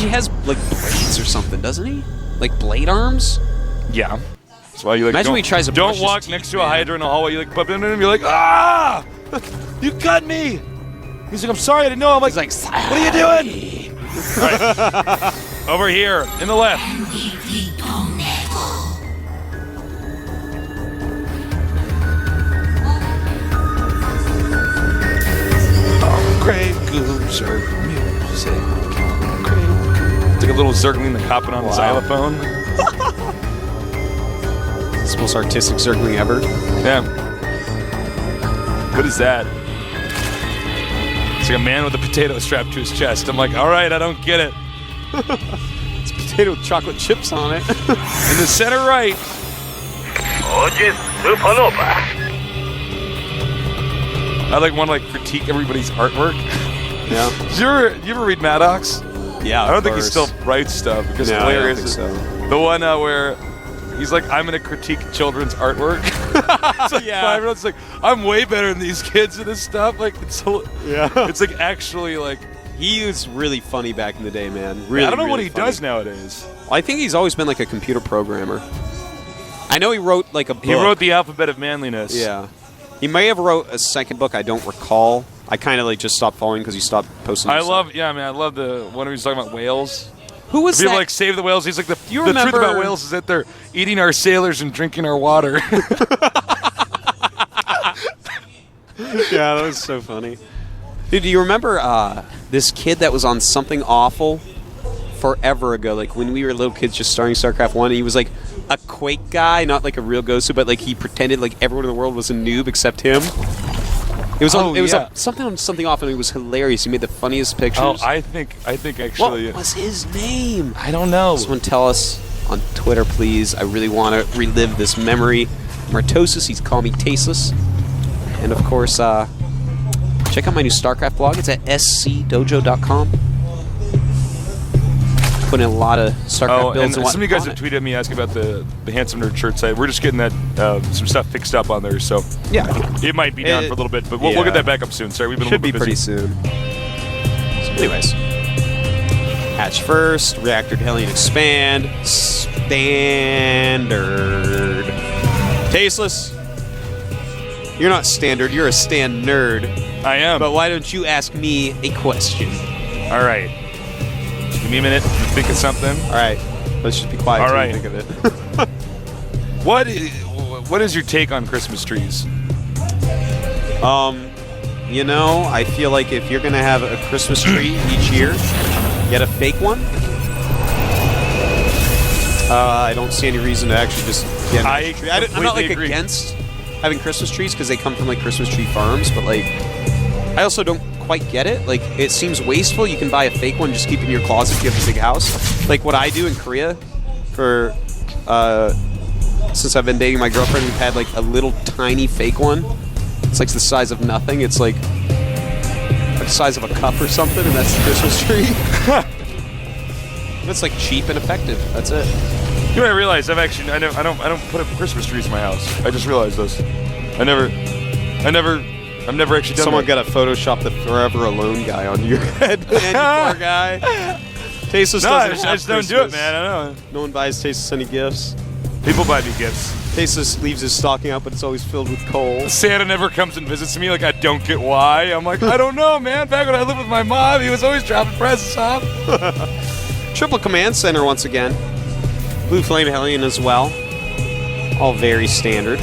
He has, like, blades or something, doesn't he? Like, blade arms? Yeah. That's why you like. Imagine when he tries to don't brush walk his teeth, next to a Hydra in a hallway. You like bump into him. You're like, ah! You cut me! He's like, I'm sorry, I didn't know. I'm like, what are you doing? All right. Over here, in the left. DongRaeGu, serve music. It's like a little Zergling the copping on the xylophone. It's the most artistic Zergling ever. Yeah. What is that? It's like a man with a potato strapped to his chest. I'm like, all right, I don't get it. It's a potato with chocolate chips on it. In the center right. SuperNova. I like want to like critique everybody's artwork. Yeah. Did you ever read Maddox? Yeah. I don't think he still writes stuff because No, hilarious. I don't think so. The one where he's like, I'm gonna critique children's artwork. It's like, Yeah. everyone's like, I'm way better than these kids in this stuff. Like it's it's like actually like He was really funny back in the day, man. Really, I don't know what really he funny. does nowadays. I think he's always been like a computer programmer. I know he wrote like a book. He wrote the Alphabet of Manliness. Yeah. He may have wrote a second book. I don't recall. I kind of like just stopped following because he stopped posting. I stuff. love the one where he's talking about whales. Who was People that? like save the whales. He's like the truth remember- about whales is that they're eating our sailors and drinking our water. Yeah, that was so funny. Dude, do you remember this kid that was on Something Awful forever ago? Like when we were little kids just starting StarCraft 1, he was like a Quake guy, not like a real Gosu, but like he pretended like everyone in the world was a noob except him. It was something on Something Awful, and it was hilarious. He made the funniest pictures. Oh, I think actually. What was his name? I don't know. Someone tell us on Twitter, please. I really want to relive this memory. Martosis, he's calling me Tasteless. And of course, check out my new StarCraft blog. It's at scdojo.com. Putting in a lot of StarCraft builds. And some of you guys have tweeted at me asking about the Handsome Nerd shirt site. We're just getting that some stuff fixed up on there, so yeah, it might be down for a little bit, but we'll get that back up soon. Sorry, we've been should a little be bit busy. pretty soon. So anyways, hatch first, reactor to Hellion expand, standard, tasteless. You're not standard. You're a stand nerd. I am. But why don't you ask me a question? All right. Give me a minute to think of something. All right. Let's just be quiet. All till right. you think of it. What is your take on Christmas trees? You know, I feel like if you're gonna have a Christmas tree each year, get a fake one. I don't see any reason to actually just get a tree. I'm not like agree. against having Christmas trees because they come from like Christmas tree farms, but like I also don't quite get it. Like it seems wasteful. You can buy a fake one, just keep it in your closet if you have a big house. Like what I do in Korea for since I've been dating my girlfriend, we've had like a little tiny fake one. It's like the size of nothing. It's like the size of a cup or something, and that's the Christmas tree. It's like cheap and effective. That's it. You know, I realized I don't put up Christmas trees in my house. I just realized this. I've never actually done Someone that. got to Photoshop the Forever Alone guy on your head, man. You poor guy. Tasteless No, I doesn't have just don't do it, Christmas. man. I know. No one buys Tasteless any gifts. People buy me gifts. Tasteless leaves his stocking out, but it's always filled with coal. Santa never comes and visits me. Like I don't get why. I'm like I don't know, man. Back when I lived with my mom, he was always dropping presents off. Triple Command Center once again. Blue Flame Hellion as well. All very standard.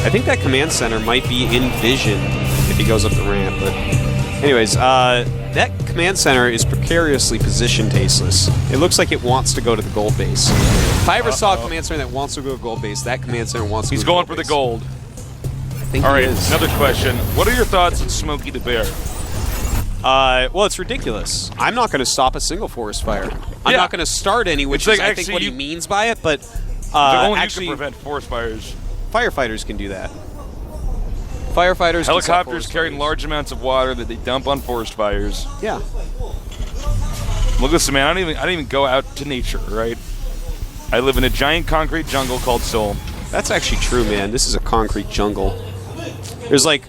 I think that Command Center might be in vision if he goes up the ramp. But anyways, that Command Center is precariously positioned, Tasteless. It looks like it wants to go to the gold base. If I ever saw a Command Center that wants to go to gold base, that Command Center wants to He's go to going for the base. gold. I think All he right, is. another question. What are your thoughts on Smokey the Bear? Well, it's ridiculous. I'm not going to stop a single forest fire. I'm Yeah. not going to start any, which It's like is, I think, actually what he you- means by it. But Only actually, you can prevent forest fires. firefighters can do that. Firefighters can stop Helicopters forest carrying fires. large amounts of water that they dump on forest fires. Yeah. Look, listen, man. I don't even go out to nature, right? I live in a giant concrete jungle called Seoul. That's actually true, man. This is a concrete jungle. There's like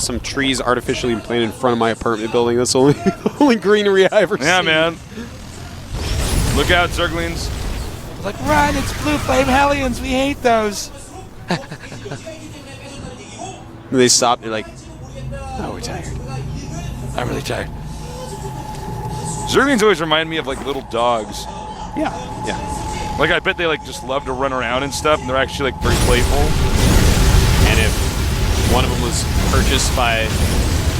some trees artificially planted in front of my apartment building. That's the only greenery I ever Yeah, seen. man. Look out, Zerglings. Like, run, it's blue flame hellions. We hate those. And they stop. They're like, oh, we're tired. I'm really tired. Zerglings always remind me of like little dogs. Yeah. Yeah. Like, I bet they like just love to run around and stuff, and they're actually like very playful. And if one of them was purchased by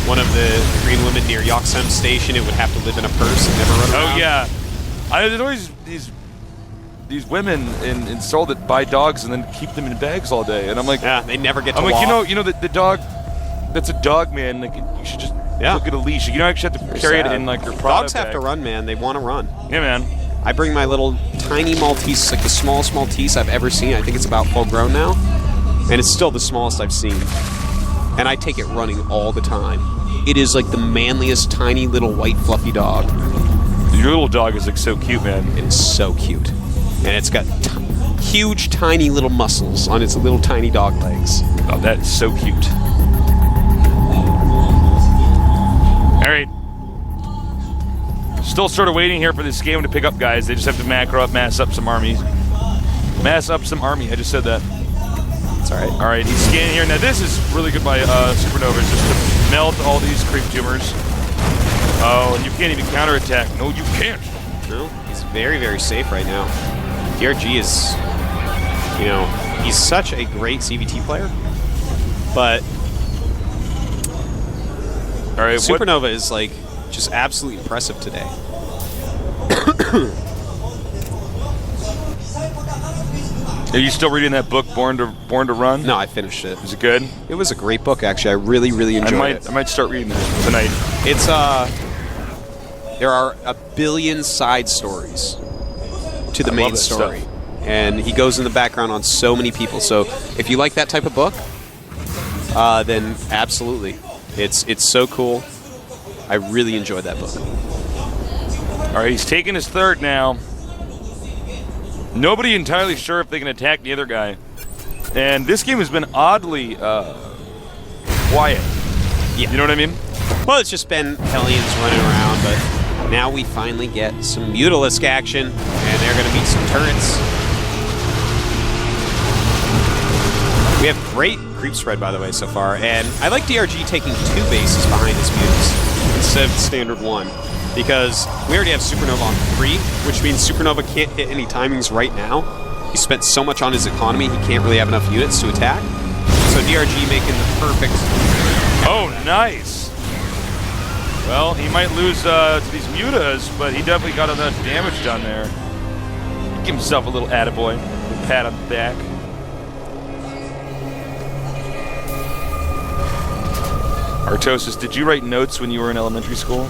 one of the green women near Yoksem Station, it would have to live in a purse and never run around. Oh yeah, there's always these women in Seoul that buy dogs and then keep them in bags all day, and I'm like, yeah, they never get to I'm like, walk. you know the dog, that's a dog, man. Like, you should just look at a leash. You don't actually have to carry it in like your product Dogs have bag. to run, man. They want to run. Yeah, man. I bring my little tiny Maltese, like the smallest Maltese I've ever seen. I think it's about full grown now, and it's still the smallest I've seen. And I take it running all the time. It is like the manliest, tiny little white fluffy dog. Your little dog is like so cute, man. It is so cute, and it's got huge, tiny little muscles on its little tiny dog legs. Oh, that is so cute. All right. Still sort of waiting here for this game to pick up, guys. They just have to mass up some armies. Mass up some army. I just said that. It's all right. All right, he's scanning here. Now, this is really good by SuperNova, just to melt all these creep tumors. Oh, and you can't even counterattack. No, you can't. No, he's very, very safe right now. DRG is, you know, he's such a great CVT player, but all right, SuperNova is like just absolutely impressive today. Are you still reading that book, Born to Run? No, I finished it. Is it good? It was a great book, actually. I really, really enjoyed it. I might start reading it tonight. It's there are a billion side stories to the main story, and he goes in the background on so many people. So if you like that type of book, then absolutely, it's so cool. I really enjoyed that book. All right, he's taking his third now. Nobody entirely sure if they can attack the other guy. And this game has been oddly quiet. Yeah. You know what I mean? Well, it's just been Hellions running around, but now we finally get some Mutalisk action, and they're going to meet some turrets. We have great creep spread, by the way, so far, and I like DRG taking 2 bases behind his Mutas instead of the standard 1. Because we already have SuperNova on 3, which means SuperNova can't hit any timings right now. He spent so much on his economy, he can't really have enough units to attack. So DRG making the perfect... Oh, nice! Well, he might lose to these Mutas, but he definitely got enough damage done there. Give himself a little attaboy, a little pat on the back. Artosis, did you write notes when you were in elementary school?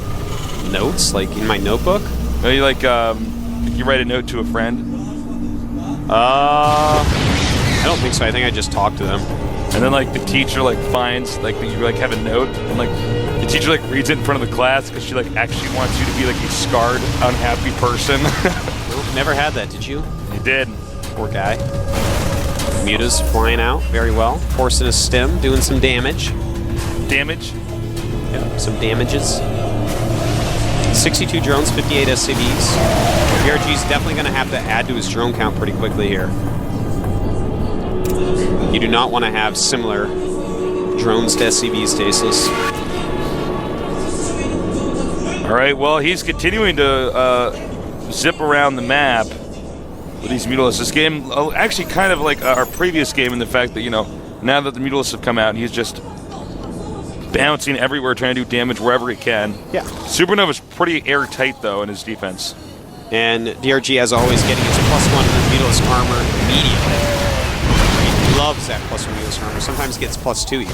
Notes? Like in my notebook? No, you you write a note to a friend? I don't think so. I think I just talked to them. And then like the teacher like finds like that you like have a note, and like the teacher like reads it in front of the class because she like actually wants you to be like a scarred, unhappy person. Nope, never had that, did you? You did. Poor guy. Mutas flying out very well. Forcing a stem, doing some damage. Damage? Yeah, some damages. 62 drones, 58 SCVs. DRG's definitely going to have to add to his drone count pretty quickly here. You do not want to have similar drones to SCVs, Tasteless. All right, well, he's continuing to zip around the map with these Mutalisks. This game, actually kind of like our previous game in the fact that, you know, now that the Mutalisks have come out, he's just bouncing everywhere, trying to do damage wherever he can. Yeah. SuperNova's pretty airtight, though, in his defense. And DRG, as always, getting his +1 Mutalisk armor immediately. He loves that +1 Mutalisk armor. Sometimes gets +2 even.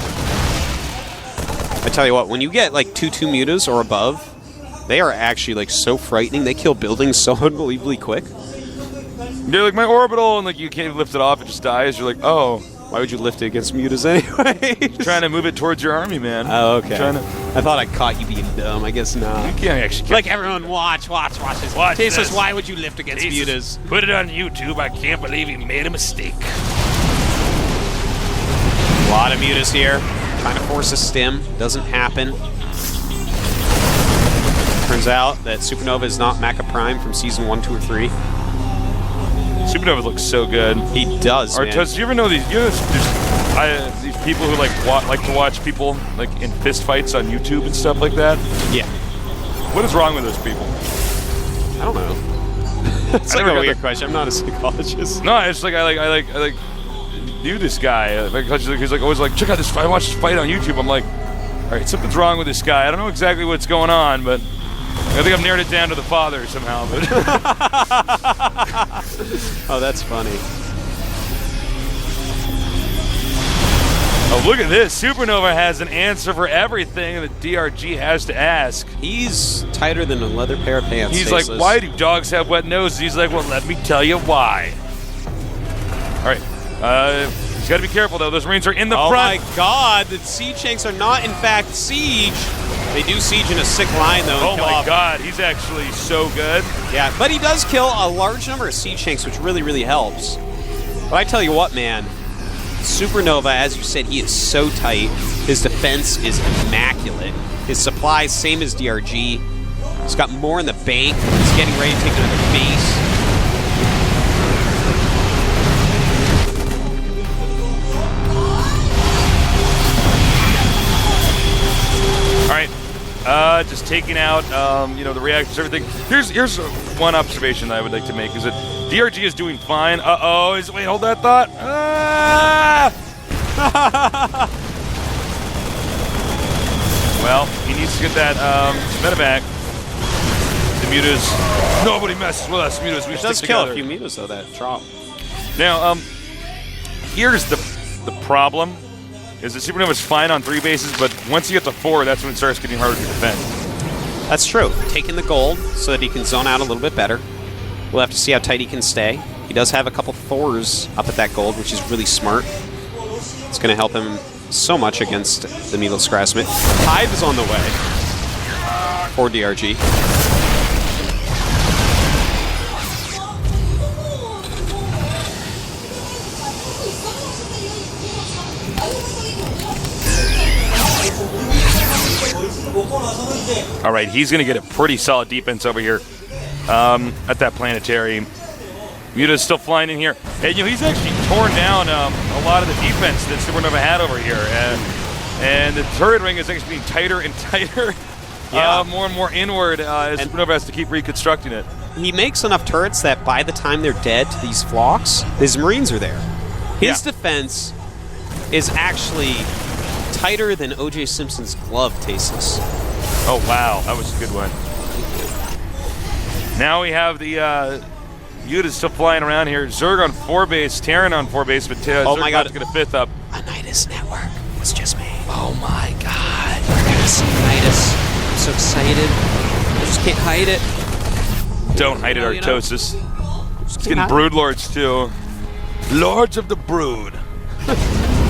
I tell you what, when you get like 2/2 Mutas or above, they are actually like so frightening. They kill buildings so unbelievably quick. They're like, my orbital, and like you can't lift it off, it just dies. You're like, oh. Why would you lift it against Mutas anyway? Trying to move it towards your army, man. Oh, okay. I thought I caught you being dumb. I guess not. You can't actually. Like everyone, watch this. Watch Tasteless, this. why would you lift against Mutas? Put it on YouTube. I can't believe he made a mistake. A lot of Mutas here. Trying to force a stim. Doesn't happen. Turns out that SuperNova is not Mecha Prime from Season 1, 2, or 3. SuperNova looks so good. He does, man. Artuz, do you ever know these? You know, these people who like to watch people like in fist fights on YouTube and stuff like that. Yeah. What is wrong with those people? I don't know. It's like a weird question. I'm not a psychologist. No, it's like I knew this guy. He's like always like, check out this fight. I watched this fight on YouTube. I'm like, all right, something's wrong with this guy. I don't know exactly what's going on, but I think I've narrowed it down to the father somehow. But oh, that's funny. Oh, look at this. SuperNova has an answer for everything that DRG has to ask. He's tighter than a leather pair of pants. He's like, why do dogs have wet noses? He's like, well, let me tell you why. All right. He's got to be careful, though. Those Marines are in the front. Oh, my God. The Siege Tanks are not, in fact, Siege. They do Siege in a sick line, though. Oh, my God. He's actually so good. Yeah, but he does kill a large number of Siege Tanks, which really, really helps. But I tell you what, man. SuperNova, as you said, he is so tight. His defense is immaculate. His supply, same as DRG. He's got more in the bank. He's getting ready to take another base. All right, just taking out, the reactors, everything. Here's one observation that I would like to make is that DRG is doing fine. Uh-oh, wait, hold that thought. Well, he needs to get that medevac. The mutas, nobody messes with us, mutas. We it does kill a few mutas, though, that drop. Now, here's the problem. Is that SuperNova's fine on 3 bases, but once you get to 4, that's when it starts getting harder to defend. That's true. Taking the gold so that he can zone out a little bit better. We'll have to see how tight he can stay. He does have a couple Thors up at that gold, which is really smart. It's going to help him so much against the Meatless Grassmith. Hive is on the way for DRG. All right, he's going to get a pretty solid defense over here at that planetary. Muta's still flying in here. And, he's actually torn down a lot of the defense that SuperNova had over here. And the turret ring is actually being tighter and tighter, more and more inward as SuperNova has to keep reconstructing it. He makes enough turrets that by the time they're dead to these flocks, his Marines are there. His defense is actually tighter than O.J. Simpson's glove, Tasis. Oh, wow. That was a good one. Now we have the Yuta still flying around here. Zerg on 4 base, Terran on 4 base, but oh my God, to get a 5th up. A Nidus network. It's just me. Oh my God. We're going to see Nidus. I'm so excited. I just can't hide it. Don't hide it, Artosis. It's getting Broodlords, too. Lords of the Brood.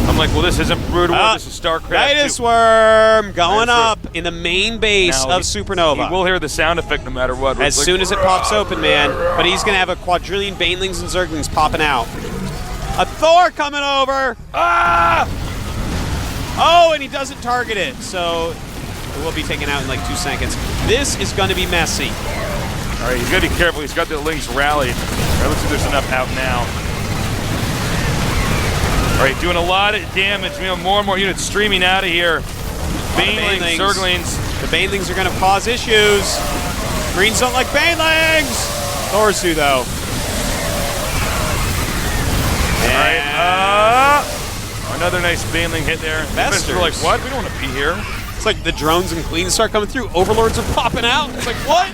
I'm like, well, this isn't Brood War, this is StarCraft 2. Nidus Worm going up in the main base of SuperNova. He will hear the sound effect no matter what. As soon as it pops open, man. But he's going to have a quadrillion Banelings and Zerglings popping out. A Thor coming over. Ah! Oh, and he doesn't target it. So it will be taken out in like 2 seconds. This is going to be messy. All right, he's got to be careful. He's got the Lynx rallied. All right, looks like there's enough out now. All right, doing a lot of damage. We have more and more units streaming out of here. Banelings, Zerglings. The Banelings are going to cause issues. Greens don't like Banelings. Thors do, though. All right. Another nice Baneling hit there. We're like, what? We don't want to be here. It's like the drones and Queens start coming through. Overlords are popping out. It's like, what?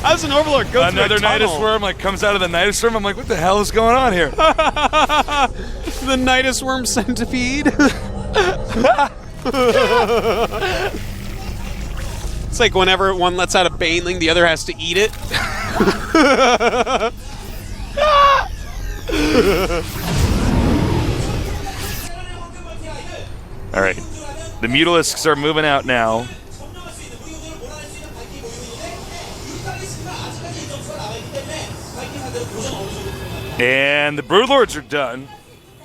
How does an Overlord go through a tunnel? Nidus Worm comes out of the Nidus Worm. I'm like, what the hell is going on here? The Nidus Worm centipede. It's like whenever one lets out a Baneling, the other has to eat it. All right. The Mutalisks are moving out now. And the Broodlords are done.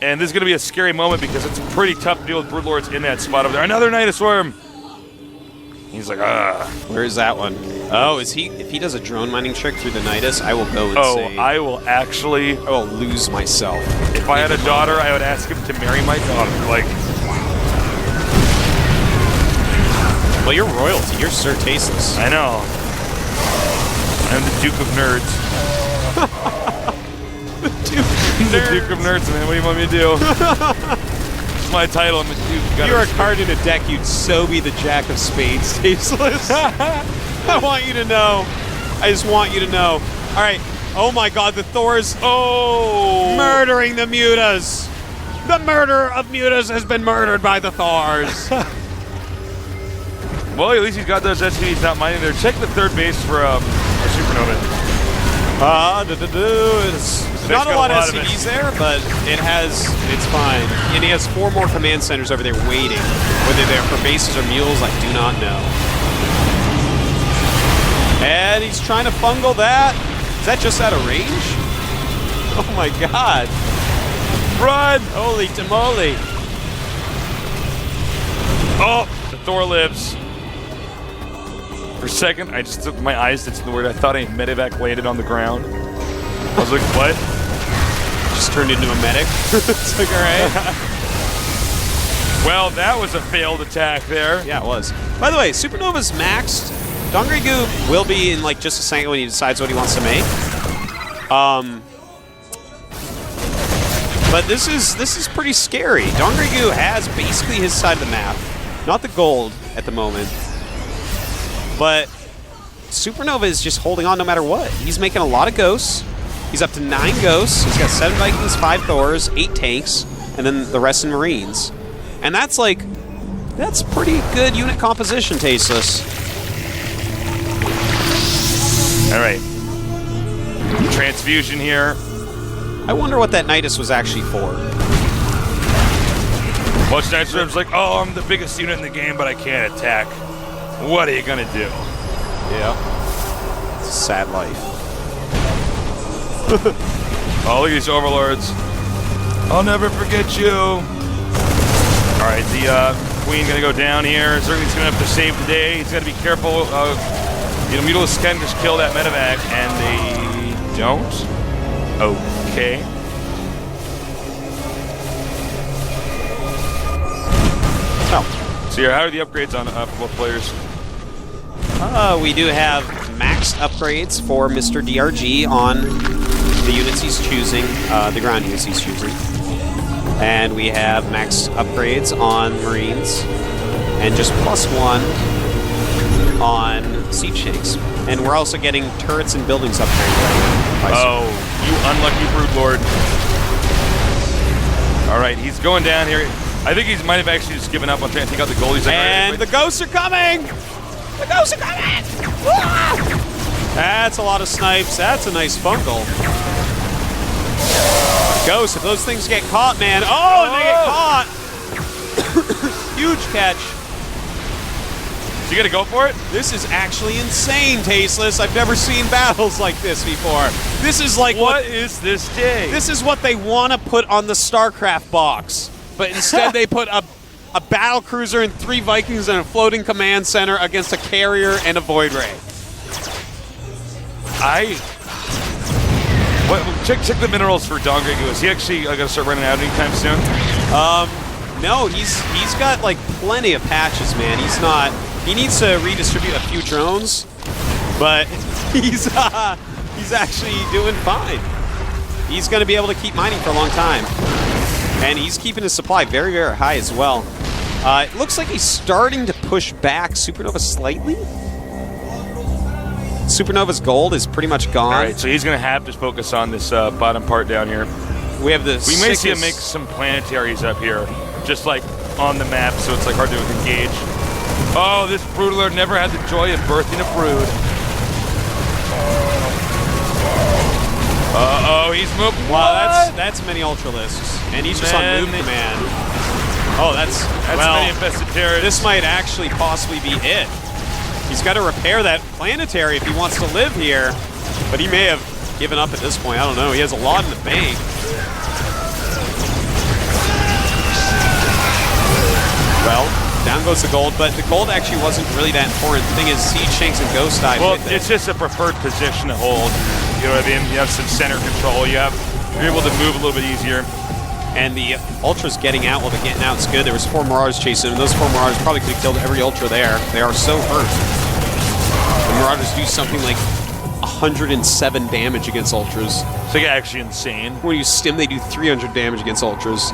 And this is going to be a scary moment because it's a pretty tough to deal with Brood Lords in that spot over there. Another Nidus Worm! He's like, ah. Where is that one? Oh, is he? If he does a drone mining trick through the Nidus, I will go insane. Oh, I will actually... I will lose myself. If I had a daughter, I would ask him to marry my daughter. Like... Well, you're royalty. You're Sir Tasteless. I know. I'm the Duke of Nerds. The Duke of Nerds, man. What do you want me to do? It's my title. I'm the Duke. If you were a card in a deck, you'd so be the Jack of Spades, Tasteless. I want you to know. I just want you to know. All right. Oh my God, the Thor's murdering the Mutas. The murderer of Mutas has been murdered by the Thors. Well, at least he's got those SCVs not mining there. Check the third base for a SuperNova. It's not a lot of SCVs there, but it's fine. And he has 4 more command centers over there waiting. Whether they're for bases or mules, I do not know. And he's trying to fungal that. Is that just out of range? Oh my God. Run! Holy tamale. Oh, the Thor lives. For a second, I just took my eyes to the word. I thought a medevac landed on the ground. I was like, what? Just turned into a medic. It's like, all right. Well, that was a failed attack there. Yeah, it was. By the way, SuperNova's maxed. DongRaeGu will be in like just a second when he decides what he wants to make. But this is pretty scary. DongRaeGu has basically his side of the map. Not the gold at the moment. But SuperNova is just holding on no matter what. He's making a lot of ghosts. He's up to 9 ghosts. He's got 7 Vikings, 5 Thors, 8 tanks, and then the rest in Marines. And that's pretty good unit composition, Tasteless. All right. Transfusion here. I wonder what that Nidus was actually for. Most Nidus Worm's like, oh, I'm the biggest unit in the game, but I can't attack. What are you gonna do? Yeah. It's a sad life. Oh, look at these overlords. I'll never forget you. All right, the Queen gonna go down here. Zergling's gonna have to save the day. He's gotta be careful. Mutalisk can just kill that medevac, and they don't. Okay. Oh. So here, how are the upgrades on for both players? We do have maxed upgrades for Mr. DRG on the units he's choosing, the ground units he's choosing. And we have maxed upgrades on Marines, and just +1 on siege tanks. And we're also getting turrets and buildings upgraded. Oh, you unlucky Brood Lord. All right, he's going down here. I think he might have actually just given up on trying to take out the goal. He's like, and the ghosts are coming! The ghosts are coming! Ah! That's a lot of snipes. That's a nice fungal. Ghosts, if those things get caught, man. Oh, and they get caught! Huge catch. You gonna go for it? This is actually insane, Tasteless. I've never seen battles like this before. This is like what is this day? This is what they want to put on the StarCraft box. But instead they put a battle cruiser and 3 Vikings and a floating command center against a carrier and a Void Ray. Check the minerals for DongRaeGu. Is he actually gonna start running out anytime soon? No, he's got like plenty of patches, man. He needs to redistribute a few drones, but he's actually doing fine. He's going to be able to keep mining for a long time. And he's keeping his supply very, very high as well. It looks like he's starting to push back SuperNova slightly. SuperNova's gold is pretty much gone. All right, so he's going to have to focus on this bottom part down here. We have the We may see him make some planetaries up here, just like on the map, so it's like hard to engage. Oh, this Brood Lord never had the joy of birthing a brood. Uh-oh, he's moving. Wow, that's many Ultralisks. And he's just on move command. Oh, that's many infested terrorists. This might actually possibly be it. He's got to repair that planetary if he wants to live here. But he may have given up at this point. I don't know. He has a lot in the bank. Well, down goes the gold, but the gold actually wasn't really that important. The thing is, Siege, Shanks, and Ghost died Well, with it. it's just a preferred position to hold. You know what I mean? You have some center control. You're able to move a little bit easier. And the Ultra's getting out. Well, the getting out's good. There was 4 Marauders chasing them. Those 4 Marauders probably could have killed every Ultra there. They are so hurt. The Marauders do something like 107 damage against Ultras. It's like actually insane. When you stim, they do 300 damage against Ultras.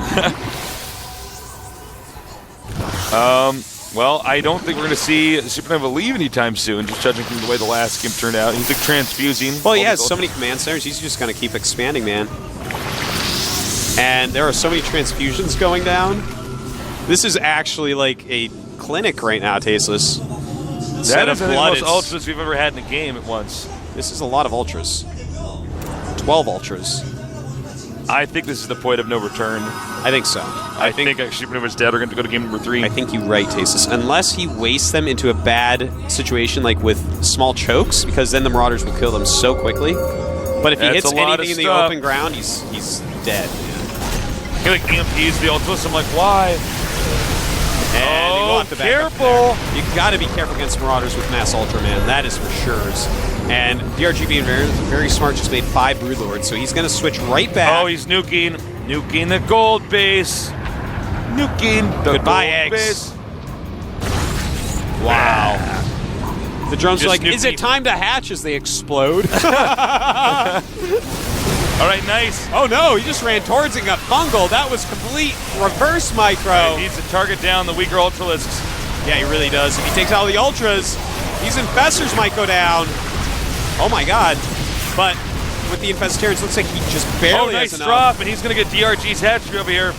Well, I don't think we're going to see SuperNova leave anytime soon, just judging from the way the last game turned out. He's like transfusing. Well, he has so many command centers. He's just going to keep expanding, man. And there are so many transfusions going down. This is actually like a clinic right now, Tasteless. That is the most Ultras we've ever had in a game at once. This is a lot of Ultras. 12 Ultras. I think this is the point of no return. I think so. I think SuperNova's dead. We're going to go to game number 3. I think you're right, Tasteless. Unless he wastes them into a bad situation like with small chokes, because then the Marauders will kill them so quickly. But if he hits anything in the open ground, he's dead. He like EMPs the Ultras. I'm like, why? And they go off the back careful! You got to be careful against Marauders with Mass Ultra, man. That is for sure. And DRG being very, very smart just made 5 Broodlords, so he's going to switch right back. Oh, he's nuking the gold base. Nuking the Goodbye, gold eggs. base. Wow. The drones are like, is it time to hatch as they explode? All right, nice. Oh no, he just ran towards it and got bungled. That was complete reverse micro. He needs to target down the weaker Ultralisks. Yeah, he really does. If he takes out all the Ultras, these Infestors might go down. Oh my god. But with the Infestarians, looks like he just barely nice has enough. drop, and he's going to get DRG's hatchery over here.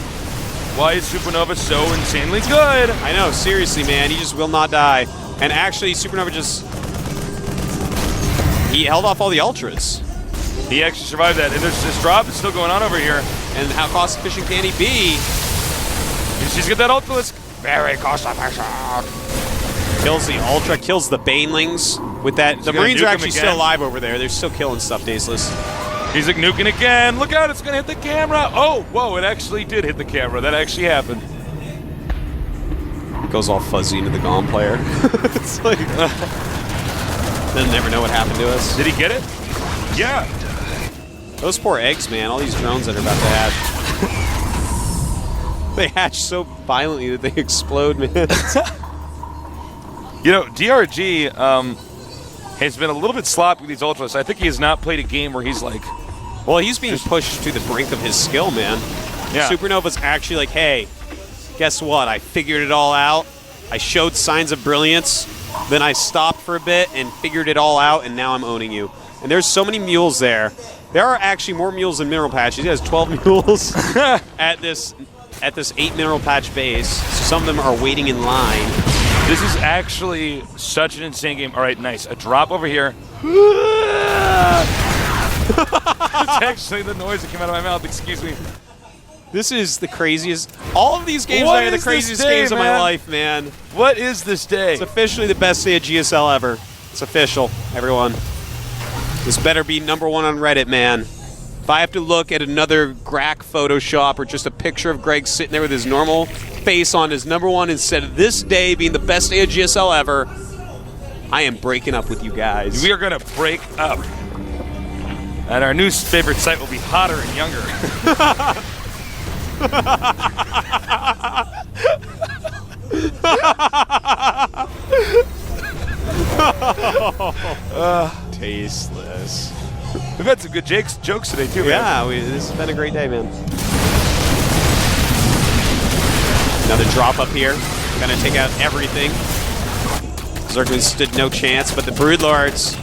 Why is SuperNova so insanely good? I know, seriously, man. He just will not die. And actually, SuperNova just... He held off all the Ultras. He actually survived that, and there's this drop that's still going on over here. And how cost-efficient can he be? She's got that Ultralisk. Very cost-efficient. Kills the Ultra, kills the Banelings. With that, the Marines are actually still alive over there. They're still killing stuff, Tasteless. He's like nuking again. Look out, it's going to hit the camera. Oh, whoa, it actually did hit the camera. That actually happened. It goes all fuzzy into the Gom player. It's like... They'll never know what happened to us. Did he get it? Yeah. Those poor eggs, man. All these drones that are about to hatch. They hatch so violently that they explode, man. You know, DRG has been a little bit sloppy with these Ultras. I think he has not played a game where he's like... Well, he's being pushed to the brink of his skill, man. Yeah. SuperNova's actually like, hey, guess what? I figured it all out. I showed signs of brilliance. Then I stopped for a bit and figured it all out, and now I'm owning you. And there's so many mules there. There are actually more mules than mineral patches. He has 12 mules at this 8 mineral patch base. So some of them are waiting in line. This is actually such an insane game. All right, nice. A drop over here. It's actually the noise that came out of my mouth. Excuse me. This is the craziest. All of these games are the craziest games of my life, man. What is this day? It's officially the best day of GSL ever. It's official, everyone. This better be #1 on Reddit, man. If I have to look at another Grack Photoshop or just a picture of Greg sitting there with his normal face on as #1 instead of this day being the best day of GSL ever, I am breaking up with you guys. We are going to break up. And our new favorite site will be hotter and younger. Tasteless. We've had some good jokes today, too, man. Yeah, this has been a great day, man. Another drop up here. Gonna take out everything. Zerglings stood no chance, but the Broodlords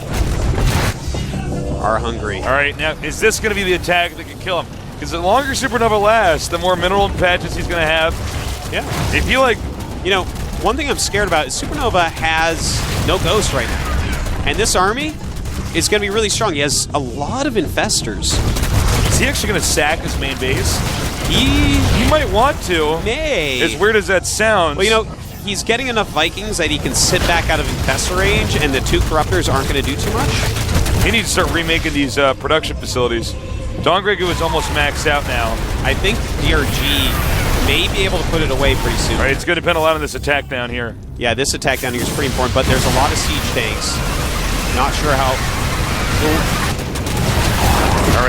are hungry. All right, now, is this going to be the attack that can kill him? Because the longer SuperNova lasts, the more mineral patches he's going to have. Yeah. If you like... You know, one thing I'm scared about is SuperNova has no Ghost right now. And this army is going to be really strong. He has a lot of Infestors. Is he actually going to sack his main base? He might want to. may. As weird as that sounds. Well, you know, he's getting enough Vikings that he can sit back out of Infestor range, and the 2 Corruptors aren't going to do too much. He needs to start remaking these production facilities. DongRaeGu is almost maxed out now. I think DRG may be able to put it away pretty soon. All right, it's going to depend a lot on this attack down here. Yeah, this attack down here is pretty important, but there's a lot of siege tanks. Not sure how... All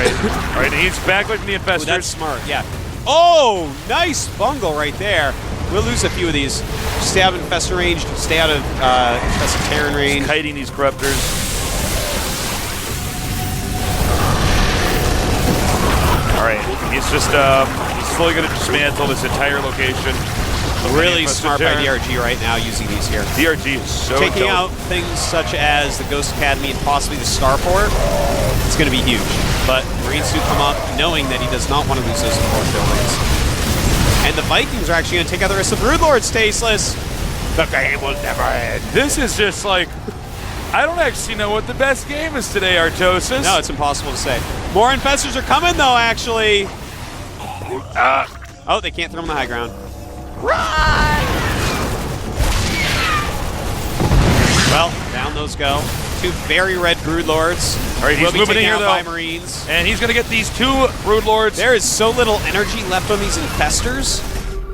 right, he's back with the infestors. Ooh, that's smart, yeah. Oh, nice bungle right there. We'll lose a few of these. Stay out of infestor range, stay out of infested Terran range. Kiting these corruptors. All right, he's just he's slowly going to dismantle this entire location. Really smart by DRG right now using these here. DRG is so taking dope. out things such as the Ghost Academy and possibly the Starport. It's going to be huge. But Marine Suit come up knowing that he does not want to lose those important buildings. And the Vikings are actually going to take out the rest of the Brood Lords, Tasteless. The game will never end. This is just like, I don't actually know what the best game is today, Artosis. No, it's impossible to say. More infestors are coming, though, actually. Oh, they can't throw them on the high ground. Run! Well, down those go. Two very red Brood Lords. All right, he's moving in here, though. By Marines. And he's going to get these two Brood Lords. There is so little energy left on these infestors.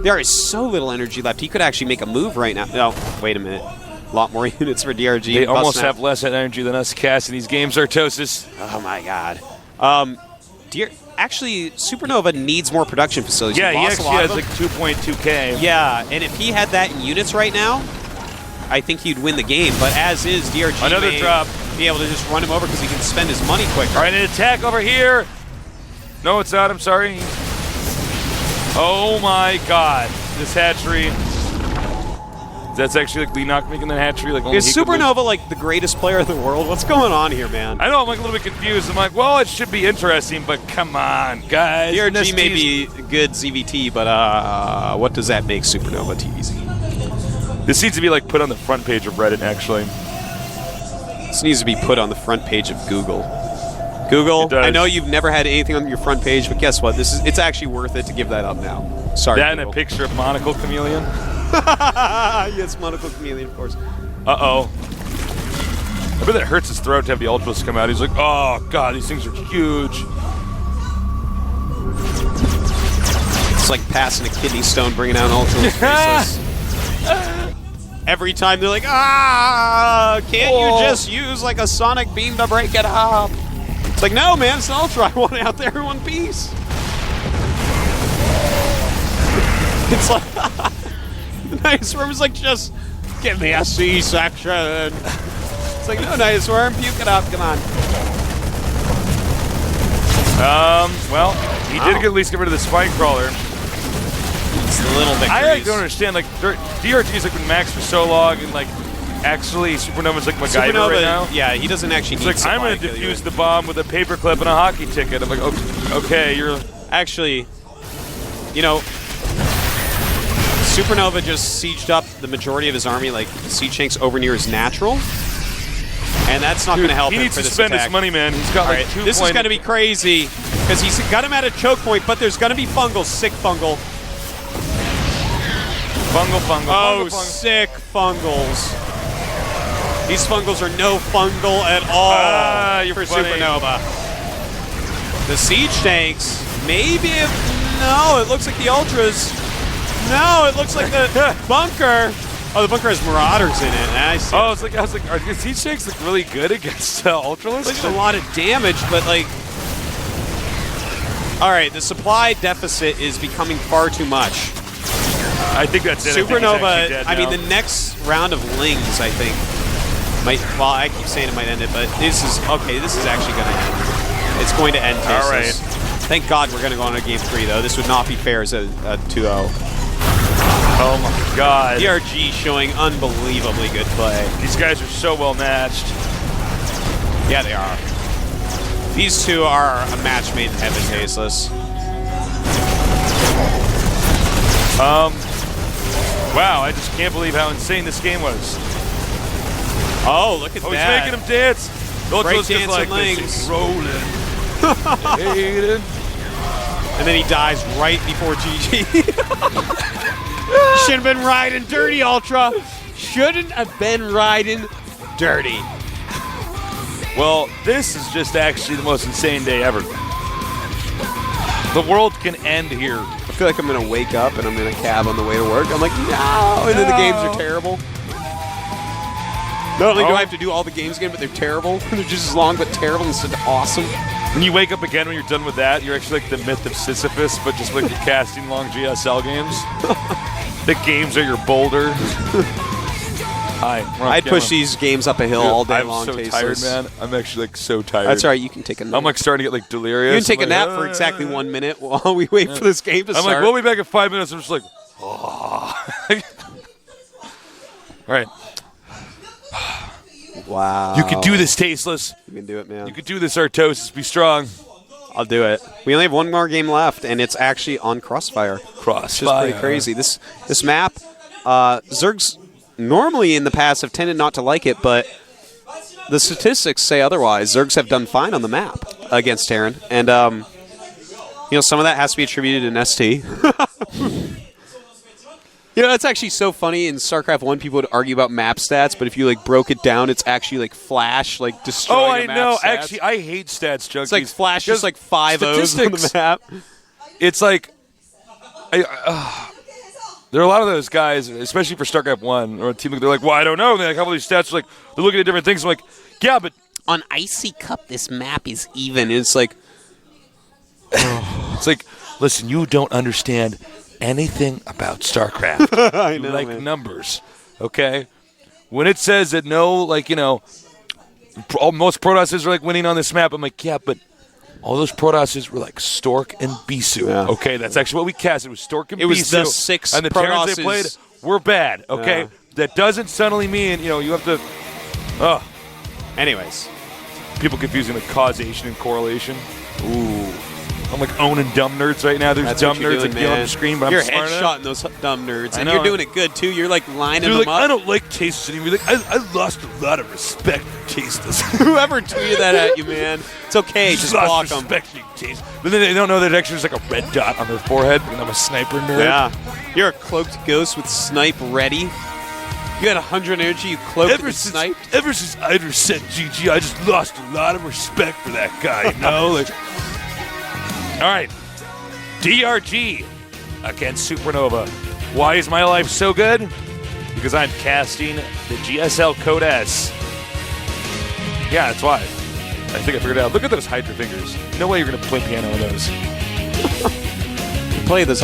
There is so little energy left. He could actually make a move right now. No, wait a minute. A lot more units for DRG. They almost have less energy than us cast in these games, Artosis. Oh, my God. Actually, SuperNova needs more production facilities. Yeah, he actually has like 2.2K. Yeah, and if he had that in units right now, I think he'd win the game. But as is, DRG another may drop. Be able to just run him over because he can spend his money quicker. All right, an attack over here. No, it's not. I'm sorry. Oh my God, this hatchery. That's actually like Leenock making the hatchery. Like, is SuperNova like the greatest player in the world? What's going on here, man? I know, I'm like a little bit confused. I'm like, well, it should be interesting, but come on, guys. DRG may be good ZVT, but what does that make SuperNova TVZ? This needs to be like put on the front page of Reddit, actually. This needs to be put on the front page of Google. Google, I know you've never had anything on your front page, but guess what? It's actually worth it to give that up now. Sorry, that Google. and a picture of Monocle Chameleon. Yes, Monocle Chameleon, of course. Uh-oh. I bet that hurts his throat to have the Ultras come out. He's like, oh, God, these things are huge. It's like passing a kidney stone, bringing out Ultras. Every time they're like, can't you just use like a sonic beam to break it up? It's like, no, man, it's an Ultra. I want it out there in one piece. It's like, the Night Swarm is like, just give me a C-section. It's like, no, Night Swarm, puke it up, come on. Well, he did at least get rid of the Spine Crawler. It's the little victories. I don't understand, like, DRG's like been maxed for so long, and like, actually, SuperNova's like MacGyver right now. Yeah, he doesn't actually need like, I'm going to defuse the bomb with a paperclip and a hockey ticket. I'm like, okay, you're... Actually, you know, SuperNova just sieged up the majority of his army, like siege tanks over near his natural, and that's not going to help him for this attack. He needs to spend his money, man. He's got like 2 This is going to be crazy, because he's got him at a choke point, but there's going to be fungals, sick fungal. Fungal. Sick fungals. These fungals are no fungal at all for SuperNova. The siege tanks, maybe if... No, it looks like the Ultras. No, it looks like the bunker. Oh, the bunker has Marauders in it. I see. Oh, it's like, I was like, are these siege tanks look really good against Ultralists? There's a lot of damage, but like... All right, the supply deficit is becoming far too much. I think that's it. SuperNova, I mean, the next round of Lings, I think, might, well, I keep saying it might end it, but this is, okay, this is actually going to end. It's going to end Tasteless. All right. Thank God we're going to go on to Game 3, though. This would not be fair as a 2-0. Oh, my God. DRG showing unbelievably good play. These guys are so well matched. Yeah, they are. These two are a match made in heaven, Tasteless. Wow, I just can't believe how insane this game was. Oh, look at that. He's making him dance. Break dance like Lings. this. He's rolling. And then he dies right before GG. Should have been riding dirty, Ultra. Shouldn't have been riding dirty. Well, this is just actually the most insane day ever. The world can end here. I feel like I'm going to wake up and I'm in a cab on the way to work. I'm like, no! And then the games are terrible. Not only do I have to do all the games again, but they're terrible. They're just as long, but terrible instead of awesome. When you wake up again, when you're done with that, you're actually like the myth of Sisyphus, but just like you're casting long GSL games. The games are your boulder. Hi. I'd push these games up a hill all day long. I'm so tasteless. tired, man. I'm actually like so tired. That's all right. You can take a nap. I'm like starting to get like delirious. You can take I'm a nap for exactly 1 minute while we wait for this game to start. I'm like, we'll be back in 5 minutes. I'm just like, oh. All right. Wow. You can do this, Tasteless. You can do it, man. You can do this, Artosis. Be strong. I'll do it. We only have one more game left, and it's actually on Crossfire. Which is pretty crazy. This map, Zerg's normally in the past have tended not to like it, but the statistics say otherwise. Zergs have done fine on the map against Terran, and some of that has to be attributed to ST. It's actually so funny. In StarCraft 1, people would argue about map stats, but if you broke it down, it's actually like Flash, destroying a map know. stats. Actually, I hate stats, junkies. It's like Flash, just 5 O's on the map. It's like, there are a lot of those guys, especially for StarCraft 1, or a team, they're like, well, I don't know. And they have all these stats, they're looking at different things. I'm like, yeah, but on Icy Cup, this map is even. It's like, it's like, listen, you don't understand anything about StarCraft. I know, you like man. numbers, okay? When it says that most Protosses are winning on this map, I'm like, yeah, but all those Protosses were Stork and Bisu. Yeah. Okay, that's actually what we cast. It was Stork and Bisu. It was the 6 and the Terrans they played were bad. Okay, yeah. That doesn't suddenly mean you have to. Anyways, people confusing causation and correlation. Ooh. I'm owning dumb nerds right now. There's dumb nerds on the screen, but you're I'm smart headshotting those dumb nerds, and you're doing it good too. You're lining them up. I don't like Tasteless anymore. I lost a lot of respect for Tasteless. Whoever tweeted that at you, man, it's okay. Just block them. But then they don't know that actually there's a red dot on their forehead, and I'm a sniper nerd. Yeah, you're a cloaked ghost with snipe ready. You had 100 energy. You cloaked and sniped. Ever since Idris said GG, I just lost a lot of respect for that guy. All right, DRG against SuperNova. Why is my life so good? Because I'm casting the GSL Code S. Yeah, that's why. I think I figured it out. Look at those Hydra fingers. No way you're going to play piano on those. Play this